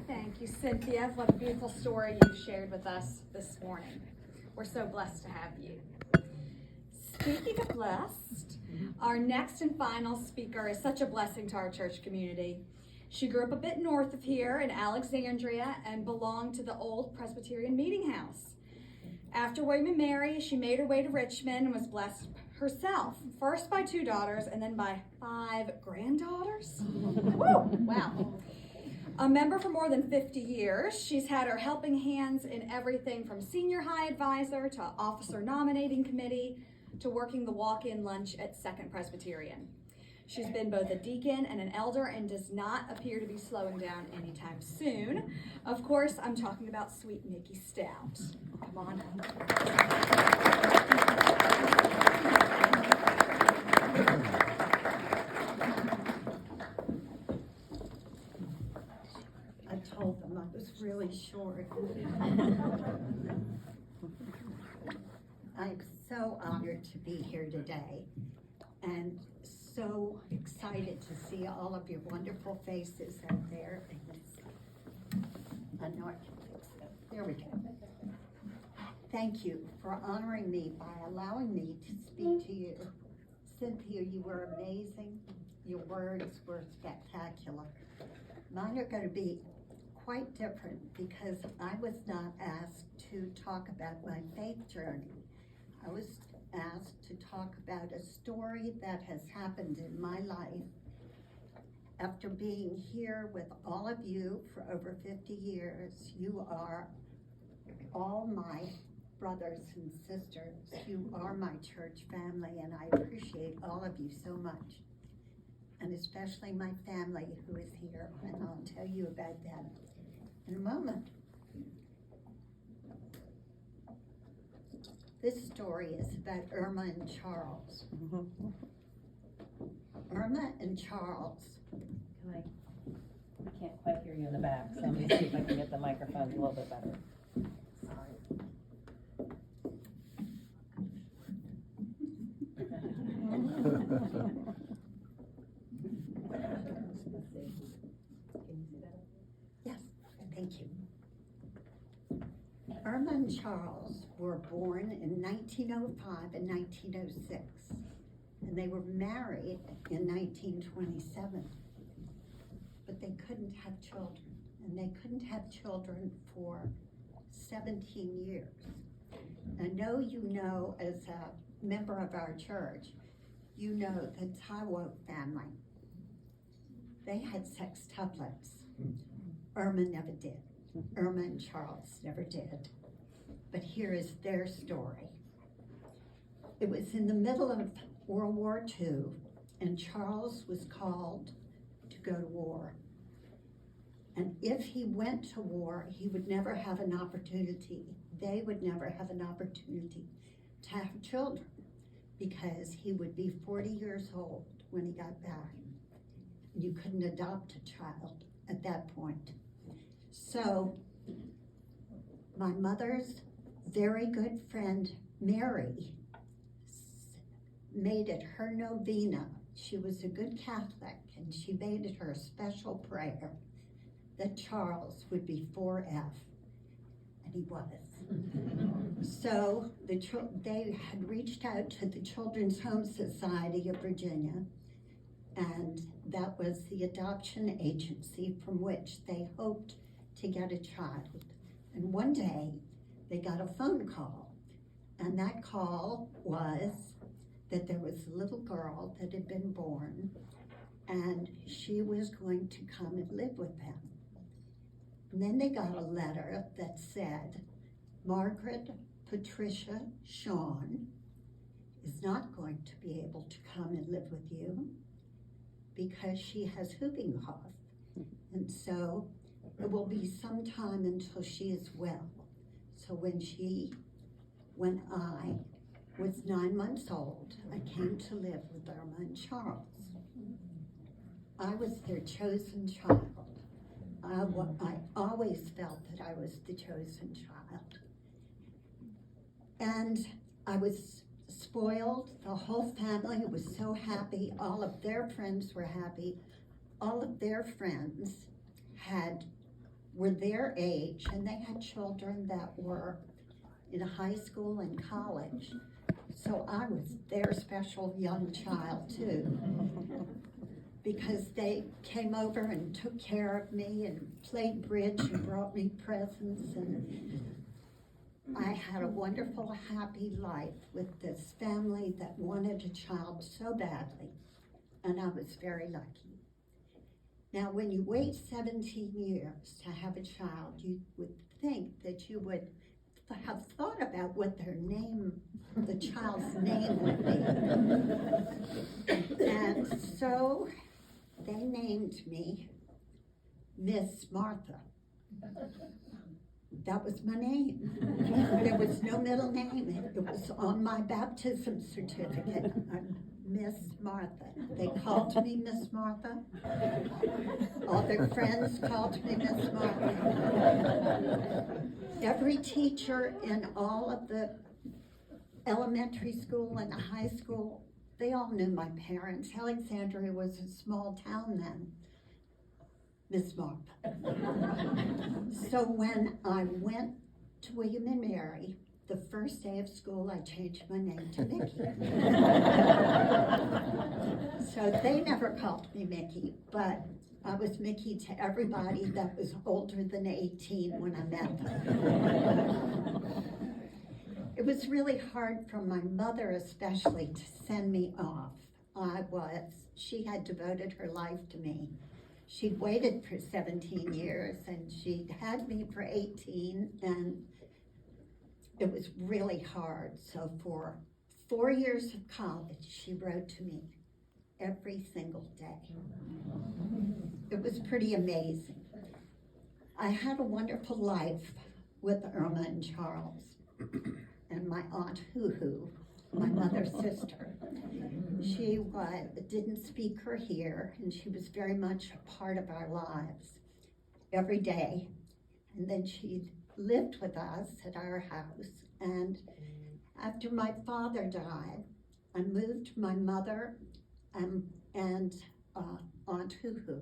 Thank you, Cynthia. What a beautiful story you shared with us this morning. We're so blessed to have you. Speaking of blessed, our next and final speaker is such a blessing to our church community. She grew up a bit north of here in Alexandria and belonged to the old Presbyterian meeting house. After William and Mary, she made her way to Richmond and was blessed herself, first by 2 daughters and then by 5 granddaughters. Woo, wow. A member for more than 50 years, she's had her helping hands in everything from senior high advisor to officer nominating committee to working the walk-in lunch at Second Presbyterian. She's been both a deacon and an elder and does not appear to be slowing down anytime soon. Of course, I'm talking about sweet Nikki Stout. Come on up. I told them I was really short. I'm so honored to be here today and so excited to see all of your wonderful faces out there. I know I can fix it. There we go. Thank you for honoring me by allowing me to speak to you. Cynthia, you were amazing. Your words were spectacular. Mine are going to be quite different because I was not asked to talk about my faith journey. I was asked to talk about a story that has happened in my life. After being here with all of you for over 50 years, you are all my brothers and sisters. You are my church family, and I appreciate all of you so much. And especially my family who is here, and I'll tell you about that in a moment. This story is about Irma and Charles. Irma and Charles. I can't quite hear you in the back, so I'm going to see if I can get the microphone a little bit better. Sorry. Yes, thank you. Irma and Charles were born in 1905 and 1906, and they were married in 1927. But they couldn't have children, and they couldn't have children for 17 years. I know you know, as a member of our church, you know the Taiwo family. They had sextuplets. Irma never did. Irma and Charles never did. But here is their story. It was in the middle of World War II, and Charles was called to go to war. And if he went to war, he would never have an opportunity. They would never have an opportunity to have children because he would be 40 years old when he got back. You couldn't adopt a child at that point. So my mother's very good friend, Mary, made it her novena. She was a good Catholic, and she made it her special prayer that Charles would be 4F, and he was. So they had reached out to the Children's Home Society of Virginia, and that was the adoption agency from which they hoped to get a child. And one day, they got a phone call, and that call was that there was a little girl that had been born, and she was going to come and live with them. And then they got a letter that said, Margaret Patricia Shawn is not going to be able to come and live with you because she has whooping cough. And so it will be some time until she is well. So when I was 9 months old, I came to live with Irma and Charles. I was their chosen child. I always felt that I was the chosen child. And I was spoiled. The whole family was so happy. All of their friends were happy. All of their friends were their age, and they had children that were in high school and college. So I was their special young child too, because they came over and took care of me and played bridge and brought me presents, and I had a wonderful, happy life with this family that wanted a child so badly, and I was very lucky. Now, when you wait 17 years to have a child, you would think that you would have thought about what their name, the child's name would be. And so they named me Miss Martha. That was my name. There was no middle name. It was on my baptism certificate. I'm Miss Martha. They called me Miss Martha. All their friends called me Miss Martha. Every teacher in all of the elementary school and high school, they all knew my parents. Alexandria was a small town then. Miss Martha. So when I went to William and Mary, the first day of school, I changed my name to Mickey. So they never called me Mickey, but I was Mickey to everybody that was older than 18 when I met them. It was really hard for my mother especially to send me off. She had devoted her life to me. She'd waited for 17 years and she'd had me for 18, and it was really hard. So for 4 years of college, she wrote to me every single day. It was pretty amazing. I had a wonderful life with Irma and Charles and my aunt Hoo-Hoo, my mother's sister. She didn't speak or hear, and she was very much a part of our lives every day. And then she lived with us at our house. And after my father died, I moved my mother and Aunt Hoo-Hoo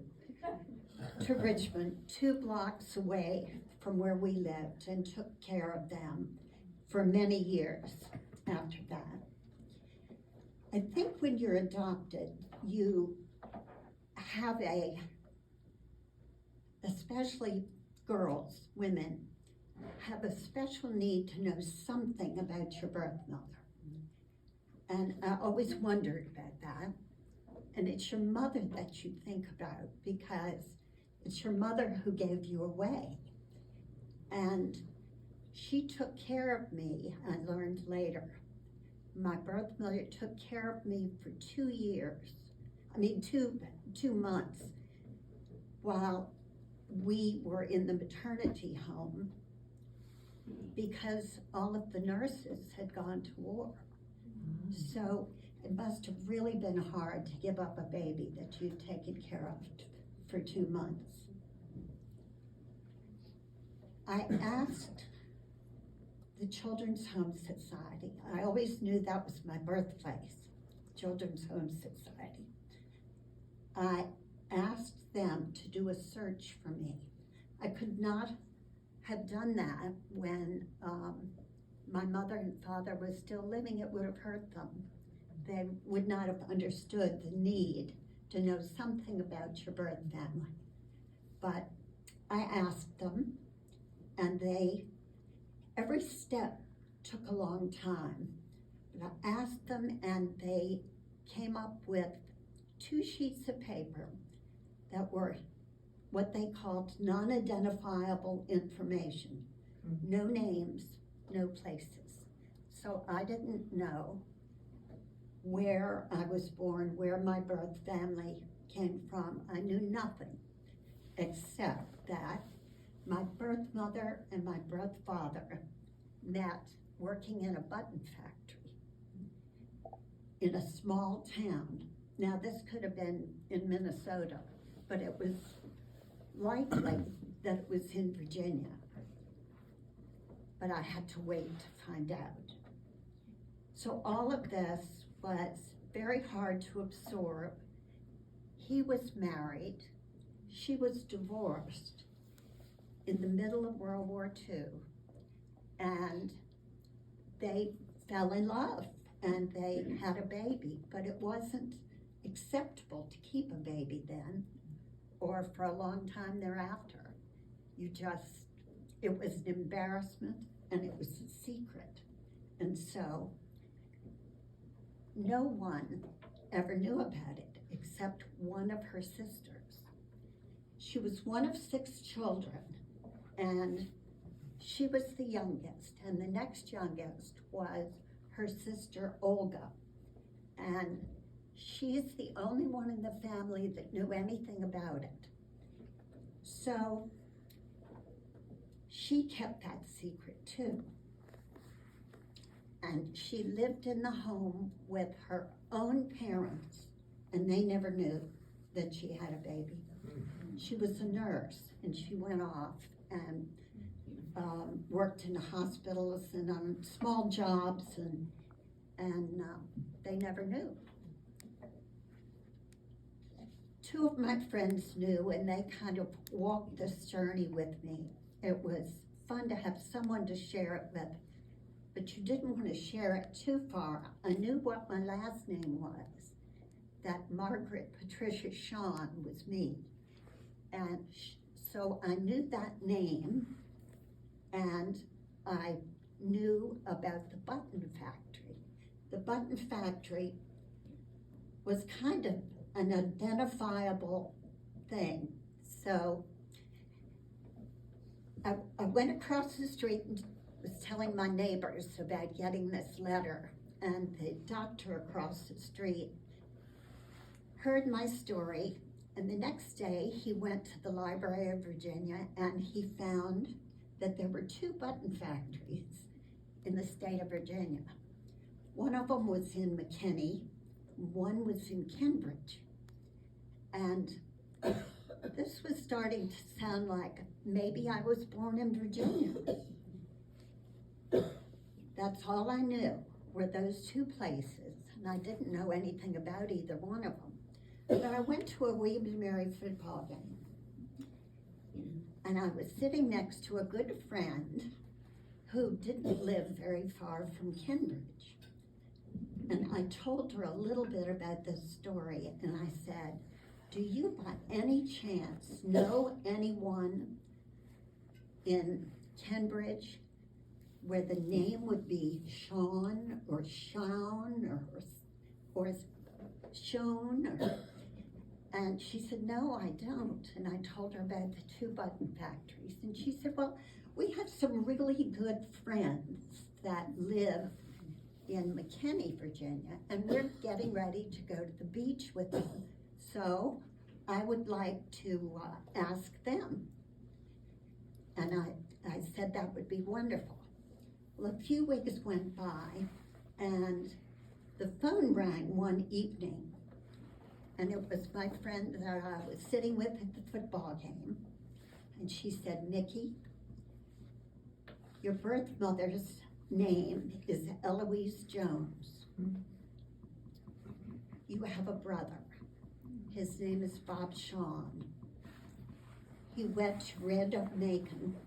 to Richmond, 2 blocks away from where we lived, and took care of them for many years after that. I think when you're adopted, you have especially girls, women, have a special need to know something about your birth mother. And I always wondered about that. And it's your mother that you think about, because it's your mother who gave you away. And she took care of me, I learned later. My birth mother took care of me for 2 months while we were in the maternity home, because all of the nurses had gone to war. So it must have really been hard to give up a baby that you'd taken care of for 2 months. I asked the Children's Home Society. I always knew that was my birthplace, Children's Home Society. I asked them to do a search for me. I could not have done that when my mother and father were still living. It would have hurt them. They would not have understood the need to know something about your birth family. But I asked them, and every step took a long time. But I asked them, and they came up with 2 sheets of paper that were what they called non-identifiable information. No names, no places. So I didn't know where I was born, where my birth family came from. I knew nothing except that my birth mother and my birth father met working in a button factory in a small town. Now, this could have been in Minnesota, but it was likely that it was in Virginia. But I had to wait to find out. So all of this was very hard to absorb. He was married, she was divorced, in the middle of World War II, and they fell in love and they had a baby, but it wasn't acceptable to keep a baby then or for a long time thereafter. It was an embarrassment and it was a secret. And so no one ever knew about it except one of her sisters. She was one of 6 children, and she was the youngest, and the next youngest was her sister Olga. And she's the only one in the family that knew anything about it. So she kept that secret too. And she lived in the home with her own parents, and they never knew that she had a baby. She was a nurse, and she went off and worked in hospitals and on small jobs, and they never knew. 2 of my friends knew, and they kind of walked this journey with me. It was fun to have someone to share it with, but you didn't want to share it too far. I knew what my last name was, that Margaret Patricia Shawn was me. And so I knew that name, and I knew about the Button Factory. The Button Factory was kind of an identifiable thing. So I went across the street and was telling my neighbors about getting this letter, and the doctor across the street heard my story, and the next day he went to the Library of Virginia and he found that there were 2 button factories in the state of Virginia. One of them was in McKinney, one was in Cambridge. And this was starting to sound like maybe I was born in Virginia. That's all I knew were those 2 places, and I didn't know anything about either one of them. But I went to a William & Mary football game, and I was sitting next to a good friend who didn't live very far from Cambridge. And I told her a little bit about this story, and I said, do you by any chance know anyone in Cambridge where the name would be Sean or Shawn or Shown? And she said, no, I don't. And I told her about the 2 button factories. And she said, well, we have some really good friends that live in McKinney, Virginia, and we're getting ready to go to the beach with them. So I would like to ask them. And I said that would be wonderful. Well, a few weeks went by, and the phone rang one evening, and it was my friend that I was sitting with at the football game. And she said, Nikki, your birth mother's name is Eloise Jones. You have a brother. His name is Bob Shawn. He went to Red Oak Macon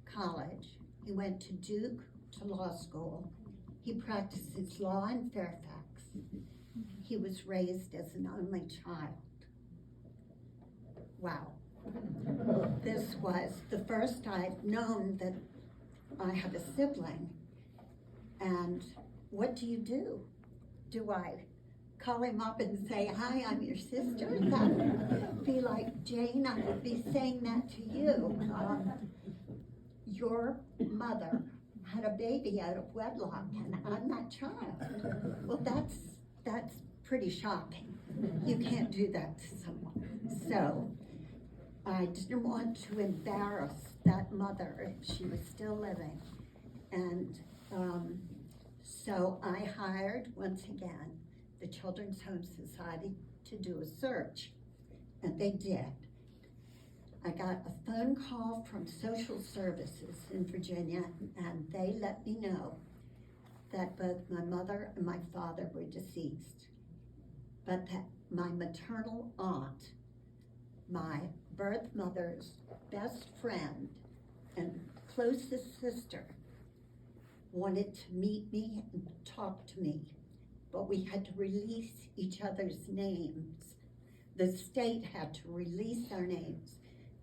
College. He went to Duke to law school. He practices law in Fairfax. He was raised as an only child. Wow. This was the first I'd known that I have a sibling. And what do? Do I call him up and say, hi, I'm your sister? That would be like, Jane, I would be saying that to you. Your mother had a baby out of wedlock, and I'm that child. Well, that's pretty shocking. You can't do that to someone. So I didn't want to embarrass that mother if she was still living. And so I hired, once again, the Children's Home Society to do a search, and they did. I got a phone call from social services in Virginia, and they let me know that both my mother and my father were deceased, but that my maternal aunt, my birth mother's best friend, and closest sister wanted to meet me and talk to me, but we had to release each other's names. The state had to release our names.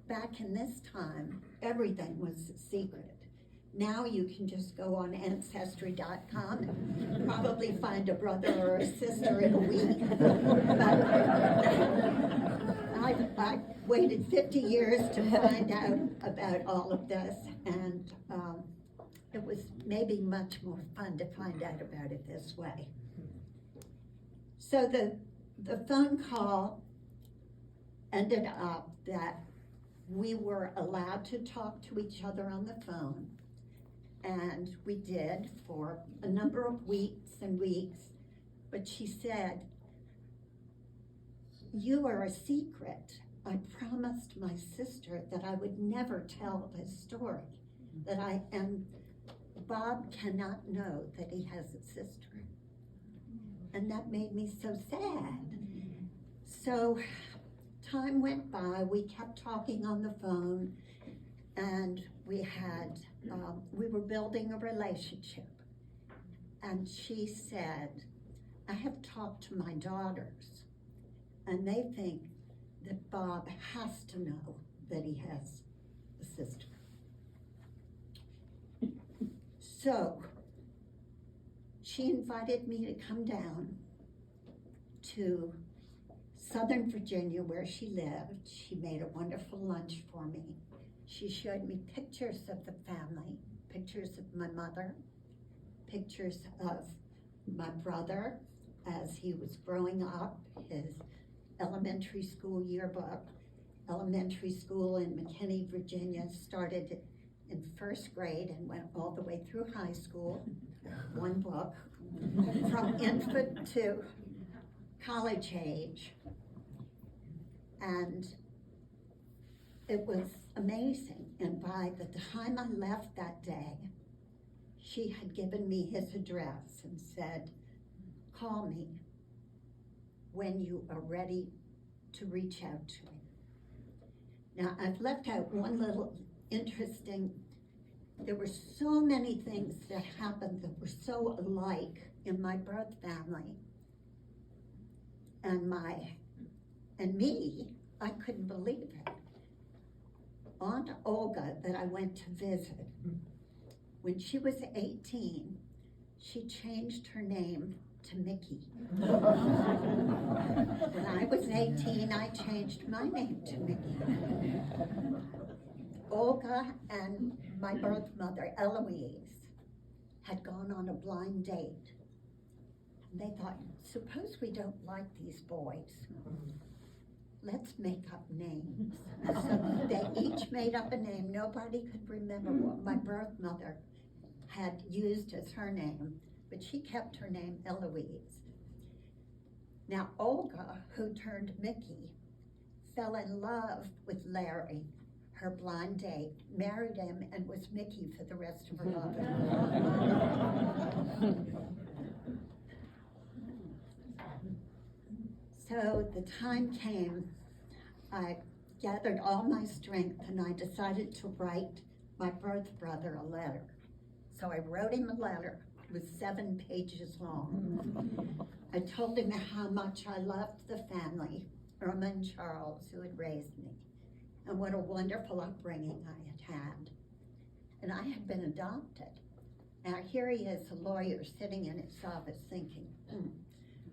Back in this time, everything was secret. Now you can just go on Ancestry.com and probably find a brother or a sister in a week. But I waited 50 years to find out about all of this, and it was maybe much more fun to find out about it this way. So the phone call ended up that we were allowed to talk to each other on the phone, and we did for a number of weeks and weeks, but she said, "You are a secret. I promised my sister that I would never tell this story, and Bob cannot know that he has a sister." And that made me so sad. So time went by, we kept talking on the phone, and we were building a relationship. And she said, "I have talked to my daughters, and they think that Bob has to know that he has a sister." So she invited me to come down to Southern Virginia, where she lived. She made a wonderful lunch for me. She showed me pictures of the family, pictures of my mother, pictures of my brother as he was growing up, his elementary school yearbook. Elementary school in McKinney, Virginia started in first grade and went all the way through high school, one book, from infant to college age. And it was amazing. And by the time I left that day, she had given me his address and said, "Call me when you are ready to reach out to him." Now, I've left out one little interesting, there were so many things that happened that were so alike in my birth family and me, I couldn't believe it. Aunt Olga, that I went to visit, when she was 18, she changed her name to Mickey. When I was 18, I changed my name to Mickey. Olga and my birth mother, Eloise, had gone on a blind date. And they thought, suppose we don't like these boys. Let's make up names. So they each made up a name. Nobody could remember what my birth mother had used as her name, but she kept her name Eloise. Now Olga, who turned Mickey, fell in love with Larry, her blind date, married him, and was Mickey for the rest of her life. So the time came, I gathered all my strength and I decided to write my birth brother a letter. So I wrote him a letter. It was 7 pages long. I told him how much I loved the family, Irma and Charles, who had raised me, and what a wonderful upbringing I had had. And I had been adopted. Now here he is, a lawyer, sitting in his office thinking,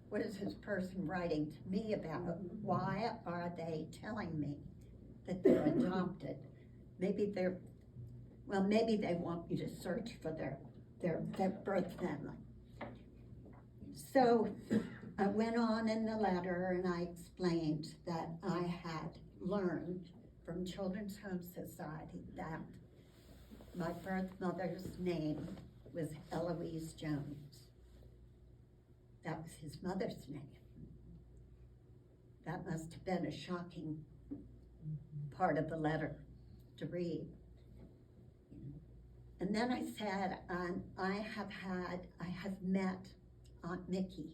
what is this person writing to me about? Why are they telling me that they're adopted? Maybe they want me to search for their birth family. So I went on in the letter and I explained that I had learned from Children's Home Society that my birth mother's name was Eloise Jones. That was his mother's name. That must have been a shocking part of the letter to read. And then I said, I have met Aunt Mickey.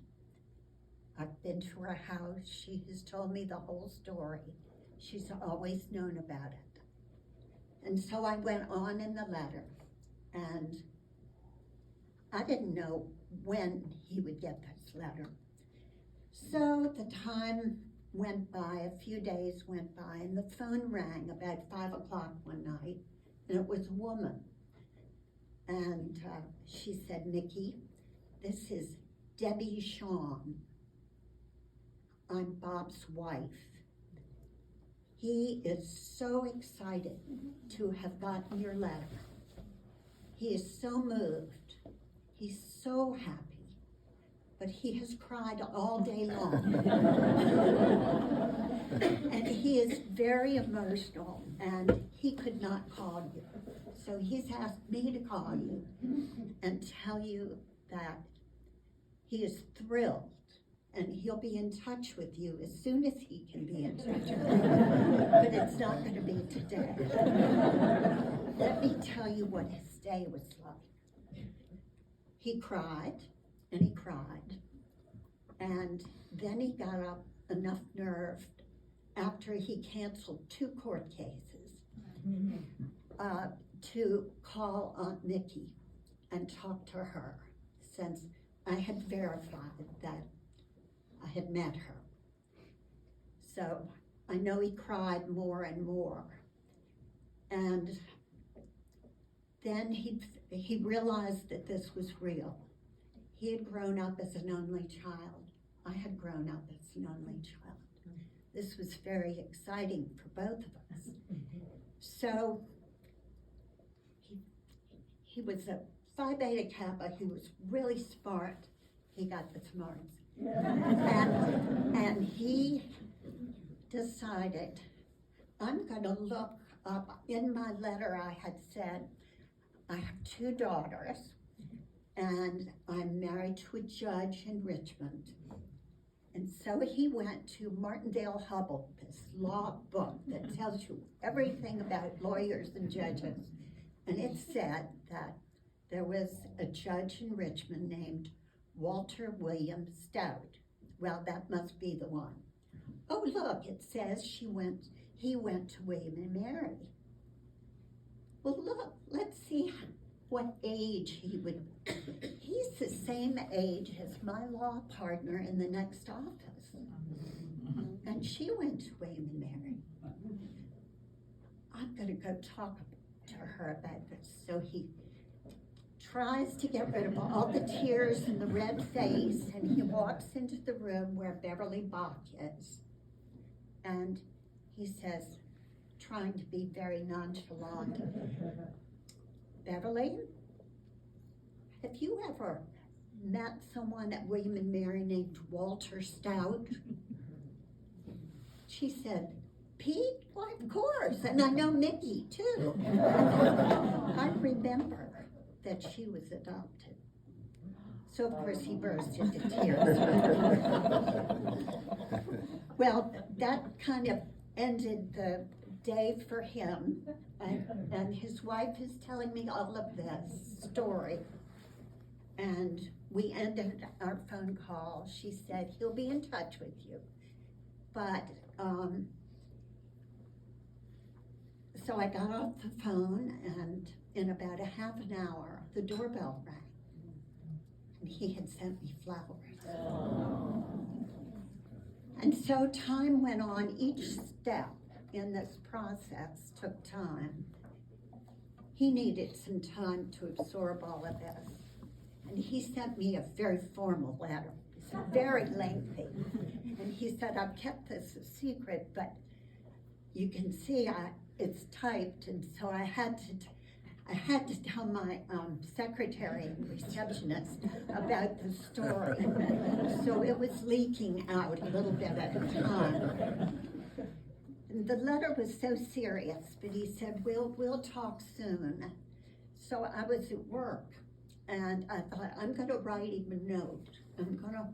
I've been to her house. She has told me the whole story. She's always known about it. And so I went on in the letter, and I didn't know when he would get this letter. So the time went by, a few days went by, and the phone rang about 5 o'clock one night, and it was a woman. And she said, "Nikki, this is Debbie Shawn. I'm Bob's wife. He is so excited to have gotten your letter. He is so moved. He's so happy, but he has cried all day long." And he is very emotional, and he could not call you. So he's asked me to call you and tell you that he is thrilled, and he'll be in touch with you as soon as he can be in touch with you. But it's not going to be today. Let me tell you what his day was like. He cried, and he cried, and then he got up enough nerve after he canceled 2 court cases to call Aunt Nikki and talk to her, since I had verified that I had met her. So I know he cried more and more. And then he realized that this was real. He had grown up as an only child. I had grown up as an only child. This was very exciting for both of us. So he was a Phi Beta Kappa. He was really smart. He got the smarts. And he decided, I'm going to look up. In my letter I had said, I have 2 daughters, and I'm married to a judge in Richmond. And so he went to Martindale Hubbell, this law book that tells you everything about lawyers and judges. And it said that there was a judge in Richmond named Walter William Stout. Well, that must be the one. Oh, look, it says he went to William and Mary. Well, look, let's see what age he would. He's the same age as my law partner in the next office. And she went to William and Mary. I'm going to go talk to her about this. So he tries to get rid of all the tears and the red face, and he walks into the room where Beverly Bach is. And he says, trying to be very nonchalant, "Beverly, have you ever met someone at William and Mary named Walter Stout?" She said, "Pete? Why, of course, and I know Mickey too." I remember that she was adopted. So of course he burst into tears. Well, that kind of ended the day for him, and his wife is telling me all of this story. And we ended our phone call. She said, he'll be in touch with you. But, so I got off the phone, and in about a half an hour, the doorbell rang. And he had sent me flowers. And so time went on. Each step in this process took time. He needed some time to absorb all of this. And he sent me a very formal letter. It's very lengthy. And he said, I've kept this a secret, but you can see it's typed, and so I had to tell my secretary and receptionist about the story. So it was leaking out a little bit at a time. And the letter was so serious, but he said, we'll talk soon. So I was at work, and I thought, I'm gonna write him a note. I'm gonna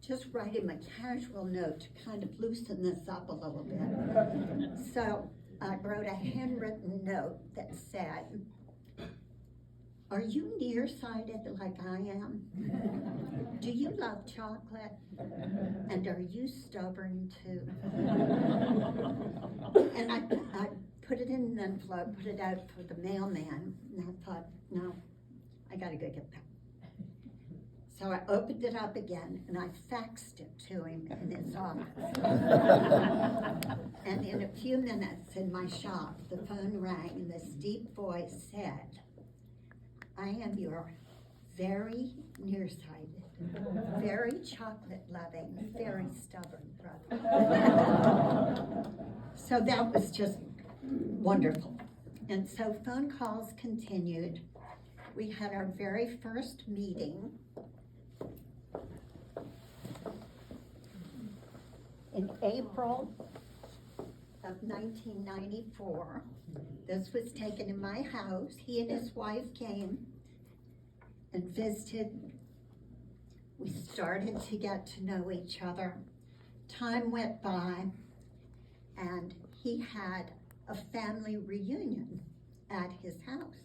just write him a casual note to kind of loosen this up a little bit. So I wrote a handwritten note that said, are you nearsighted like I am? Do you love chocolate? And are you stubborn too? And I put it in an envelope, put it out for the mailman, and I thought, no, I gotta go get that. So I opened it up again and I faxed it to him in his office. And in a few minutes in my shop, the phone rang and this deep voice said, I am your very nearsighted, very chocolate-loving, very stubborn brother. So that was just wonderful. And so phone calls continued. We had our very first meeting in April of 1994. This was taken in my house. He and his wife came and visited. We started to get to know each other. Time went by, and he had a family reunion at his house.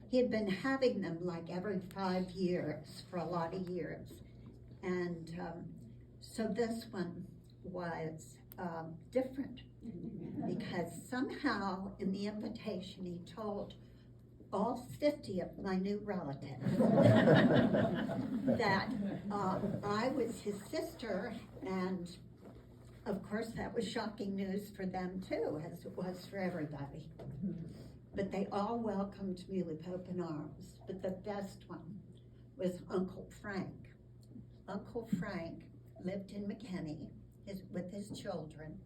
He had been having them like every 5 years for a lot of years. And so this one was different, because somehow in the invitation he told all 50 of my new relatives that I was his sister, and of course that was shocking news for them too, as it was for everybody. But they all welcomed me with open arms. But the best one was Uncle Frank. Uncle Frank lived in McKinney with his children.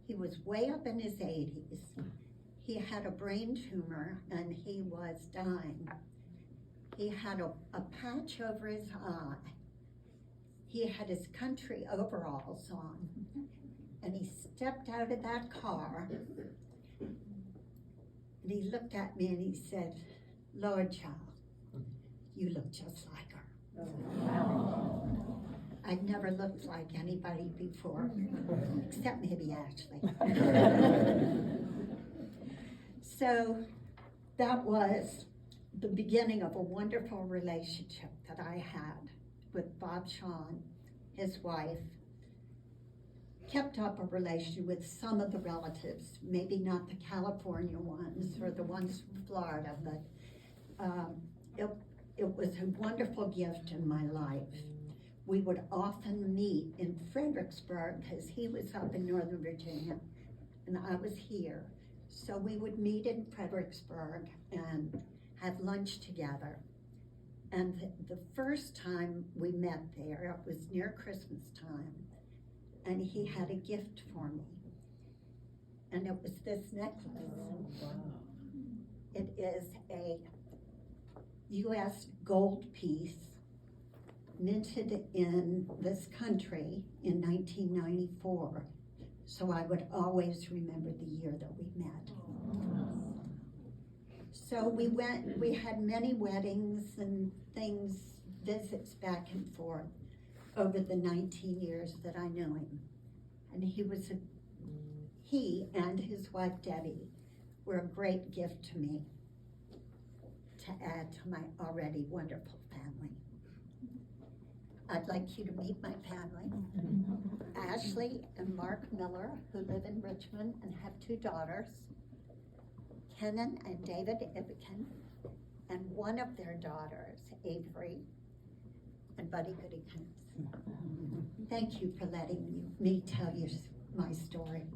He was way up in his 80s. He had a brain tumor and he was dying. He had a patch over his eye. He had his country overalls on. And he stepped out of that car and he looked at me and he said, Lord, child, you look just like her. I'd never looked like anybody before, except maybe Ashley. So that was the beginning of a wonderful relationship that I had with Bob Shawn, his wife. Kept up a relationship with some of the relatives, maybe not the California ones or the ones from Florida, but it was a wonderful gift in my life. We would often meet in Fredericksburg because he was up in Northern Virginia and I was here. So we would meet in Fredericksburg and have lunch together. And the first time we met there, it was near Christmas time, and he had a gift for me. And it was this necklace. Oh, wow. It is a U.S. gold piece minted in this country in 1994. So I would always remember the year that we met. So we had many weddings and things, visits back and forth over the 19 years that I knew him. And he and his wife Debbie were a great gift to me to add to my already wonderful family. I'd like you to meet my family. Ashley and Mark Miller, who live in Richmond and have 2 daughters. Kenan and David Ibekin, and one of their daughters, Avery, and Buddy Goodykins. Thank you for letting me tell you my story.